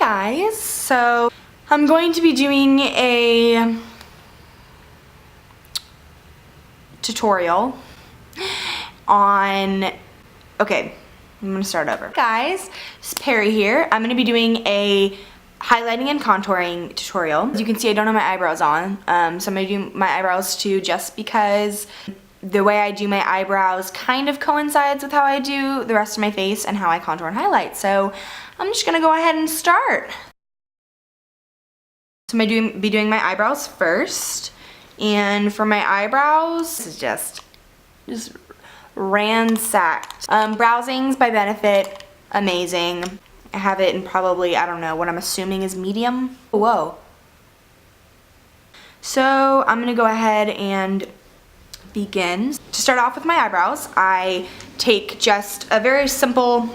guys, so I'm going to be doing a tutorial on, okay, I'm gonna start over. Guys, it's Pari here. I'm gonna be doing a highlighting and contouring tutorial. As you can see, I don't have my eyebrows on, so I'm gonna do my eyebrows too, just because the way I do my eyebrows kind of coincides with how I do the rest of my face and how I contour and highlight. So I'm just gonna go ahead and start. So I'm gonna be doing my eyebrows first. And for my eyebrows, this is just ransacked. Browsings by Benefit, amazing. I have it in probably, I don't know, what I'm assuming is medium. Whoa. So I'm gonna go ahead and begin. To start off with my eyebrows, I take just a very simple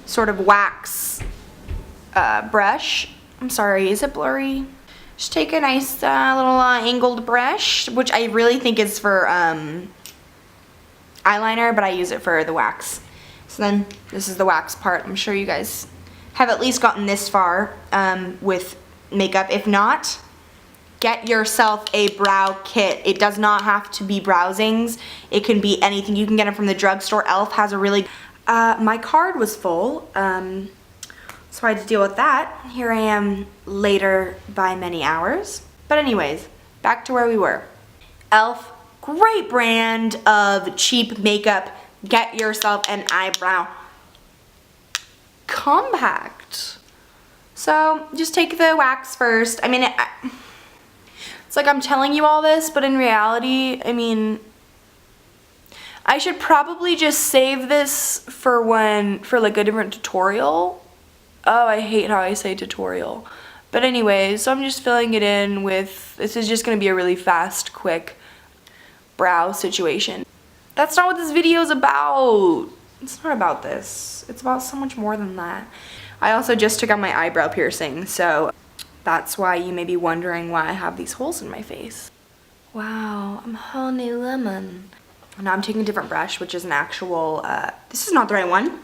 sort of wax brush. I'm sorry, is it blurry? Just take a nice little angled brush, which I really think is for eyeliner, but I use it for the wax. So then this is the wax part. I'm sure you guys have at least gotten this far with makeup. If not, get yourself a brow kit. It does not have to be browsings. It can be anything. You can get it from the drugstore. Elf has a really, my card was full, so I had to deal with that. Here I am later by many hours. But anyways, back to where we were. Elf, great brand of cheap makeup. Get yourself an eyebrow compact. So just take the wax first. I mean, it's like I'm telling you all this, but in reality, I mean, I should probably just save this for like a different tutorial. Oh, I hate how I say tutorial. But anyways, so I'm just filling it in with, this is just gonna be a really fast, quick brow situation. That's not what this video is about. It's not about this. It's about so much more than that. I also just took out my eyebrow piercing, so that's why you may be wondering why I have these holes in my face. Wow, I'm honey lemon. Now I'm taking a different brush, which is an actual, this is not the right one.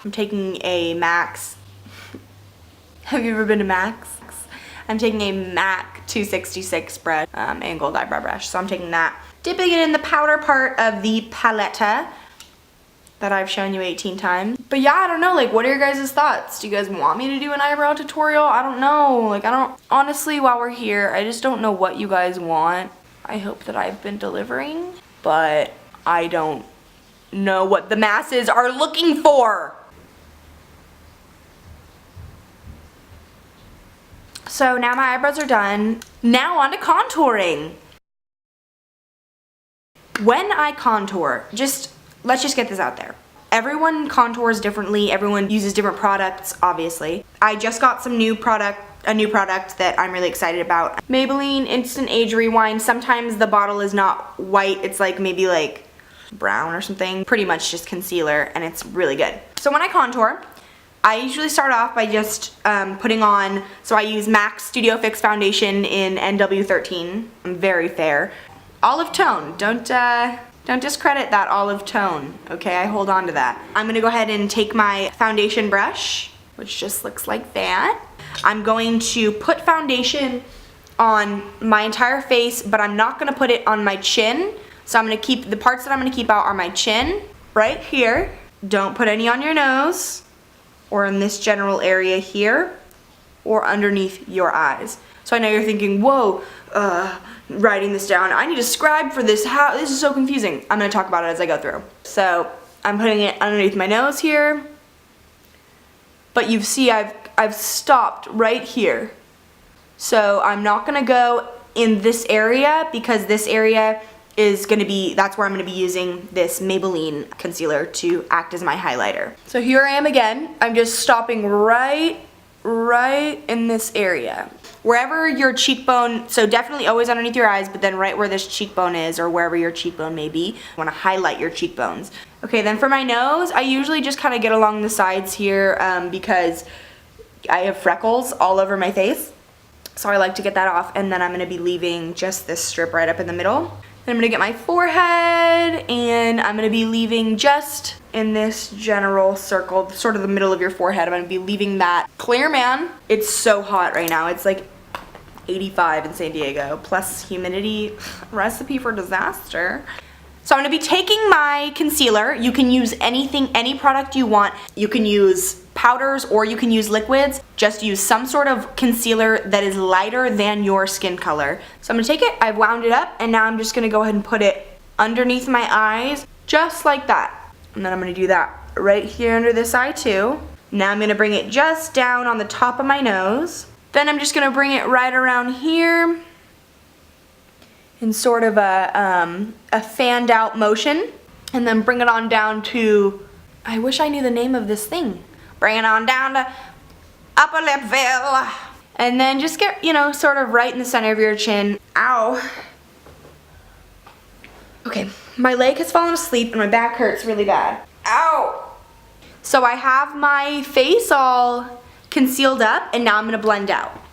I'm taking a Max. Have you ever been to Max? I'm taking a MAC 266 brush, angled eyebrow brush. So I'm taking that, dipping it in the powder part of the palette that I've shown you 18 times. But yeah, I don't know, like, what are your guys' thoughts? Do you guys want me to do an eyebrow tutorial? I don't know, like, honestly, while we're here, I just don't know what you guys want. I hope that I've been delivering, but I don't know what the masses are looking for. So now my eyebrows are done. Now on to contouring. When I contour, let's just get this out there. Everyone contours differently. Everyone uses different products, obviously. I just got a new product that I'm really excited about. Maybelline Instant Age Rewind. Sometimes the bottle is not white. It's like maybe like brown or something. Pretty much just concealer, and it's really good. So when I contour, I usually start off by just putting on, so I use MAC Studio Fix Foundation in NW13. I'm very fair. Olive tone, don't discredit that olive tone, okay? I hold on to that. I'm gonna go ahead and take my foundation brush, which just looks like that. I'm going to put foundation on my entire face, but I'm not gonna put it on my chin. So I'm gonna keep, the parts that I'm gonna keep out are my chin, right here. Don't put any on your nose, or in this general area here, or underneath your eyes. So I know you're thinking, whoa, writing this down, I need a scribe for this, this is so confusing. I'm gonna talk about it as I go through. So I'm putting it underneath my nose here, but you see I've stopped right here. So I'm not gonna go in this area, because this area is gonna be, that's where I'm gonna be using this Maybelline concealer to act as my highlighter. So here I am again. I'm just stopping right in this area. Wherever your cheekbone, so definitely always underneath your eyes, but then right where this cheekbone is, or wherever your cheekbone may be, you wanna highlight your cheekbones. Okay, then for my nose, I usually just kinda get along the sides here because I have freckles all over my face. So I like to get that off, and then I'm gonna be leaving just this strip right up in the middle. I'm gonna get my forehead, and I'm gonna be leaving just in this general circle, sort of the middle of your forehead. I'm gonna be leaving that clear, man. It's so hot right now. It's like 85 in San Diego, plus humidity. Recipe for disaster. So I'm gonna be taking my concealer. You can use anything, any product you want. You can use powders or you can use liquids. Just use some sort of concealer that is lighter than your skin color. So I'm gonna take it, I've wound it up, and now I'm just gonna go ahead and put it underneath my eyes, just like that. And then I'm gonna do that right here under this eye too. Now I'm gonna bring it just down on the top of my nose. Then I'm just gonna bring it right around here in sort of a fanned out motion, and then bring it on down to, I wish I knew the name of this thing. Bring it on down to upper lipville. And then just get, you know, sort of right in the center of your chin. Ow. Okay, my leg has fallen asleep and my back hurts really bad. Ow. So I have my face all concealed up, and now I'm gonna blend out.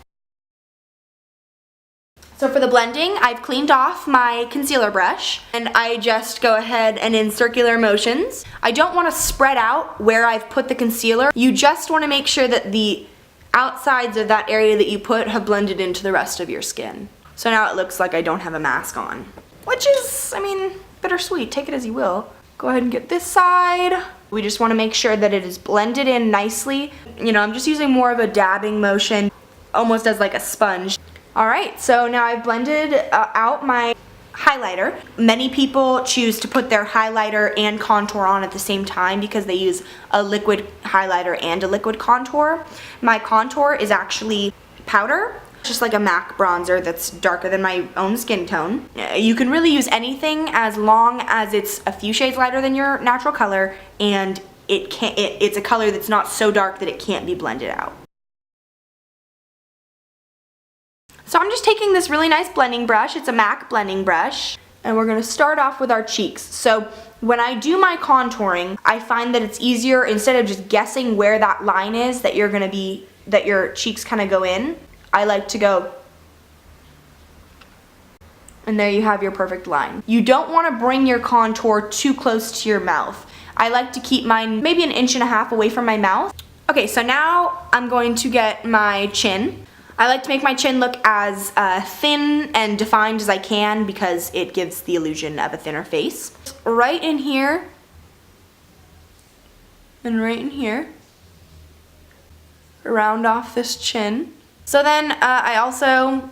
So for the blending, I've cleaned off my concealer brush, and I just go ahead and in circular motions. I don't want to spread out where I've put the concealer. You just want to make sure that the outsides of that area that you put have blended into the rest of your skin. So now it looks like I don't have a mask on, which is, I mean, bittersweet. Take it as you will. Go ahead and get this side. We just want to make sure that it is blended in nicely. You know, I'm just using more of a dabbing motion, almost as like a sponge. Alright, so now I've blended out my highlighter. Many people choose to put their highlighter and contour on at the same time because they use a liquid highlighter and a liquid contour. My contour is actually powder, just like a MAC bronzer that's darker than my own skin tone. You can really use anything as long as it's a few shades lighter than your natural color, and it's a color that's not so dark that it can't be blended out. So I'm just taking this really nice blending brush. It's a MAC blending brush, and we're gonna start off with our cheeks. So when I do my contouring, I find that it's easier, instead of just guessing where that line is that your cheeks kind of go in, I like to go, and there you have your perfect line. You don't want to bring your contour too close to your mouth. I like to keep mine maybe 1.5 inches away from my mouth. Okay, so now I'm going to get my chin. I like to make my chin look as thin and defined as I can because it gives the illusion of a thinner face. Right in here, and right in here, round off this chin. So then I also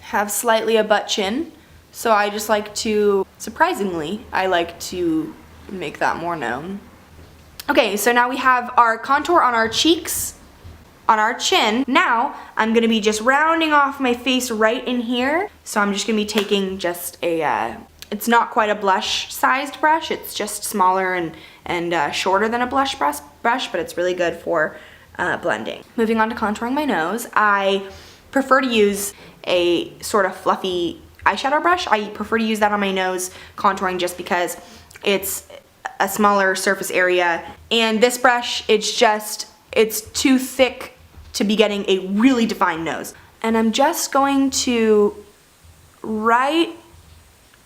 have slightly a butt chin, so I just like to, surprisingly, I like to make that more known. Okay, so now we have our contour on our cheeks, on our chin. Now I'm gonna be just rounding off my face right in here. So I'm just gonna be taking just a, it's not quite a blush sized brush, it's just smaller and shorter than a blush brush, but it's really good for blending. Moving on to contouring my nose, I prefer to use a sort of fluffy eyeshadow brush. I prefer to use that on my nose contouring just because it's a smaller surface area. And this brush, it's too thick to be getting a really defined nose. And I'm just going to, right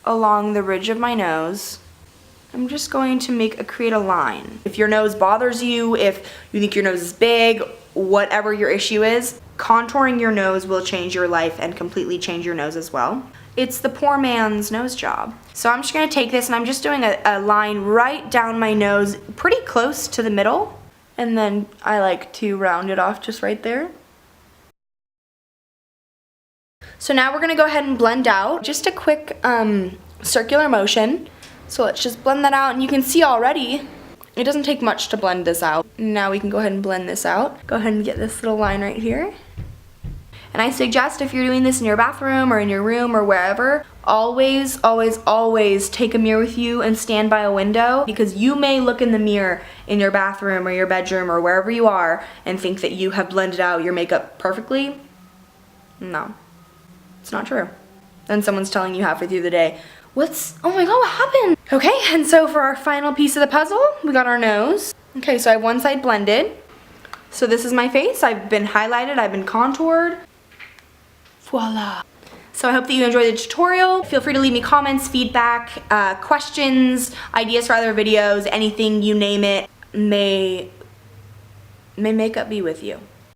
along the ridge of my nose, I'm just going to create a line. If your nose bothers you, if you think your nose is big, whatever your issue is, contouring your nose will change your life and completely change your nose as well. It's the poor man's nose job. So I'm just gonna take this and I'm just doing a line right down my nose, pretty close to the middle. And then I like to round it off just right there. So now we're gonna go ahead and blend out. Just a quick circular motion. So let's just blend that out, and you can see already, it doesn't take much to blend this out. Now we can go ahead and blend this out. Go ahead and get this little line right here. And I suggest if you're doing this in your bathroom or in your room or wherever, always, always, always take a mirror with you and stand by a window, because you may look in the mirror in your bathroom or your bedroom or wherever you are and think that you have blended out your makeup perfectly. No, it's not true. Then someone's telling you halfway through the day, oh my god, what happened? Okay, and so for our final piece of the puzzle, we got our nose. Okay, so I have one side blended. So this is my face. I've been highlighted, I've been contoured. Voila. So I hope that you enjoyed the tutorial. Feel free to leave me comments, feedback, questions, ideas for other videos, anything, you name it. May makeup be with you.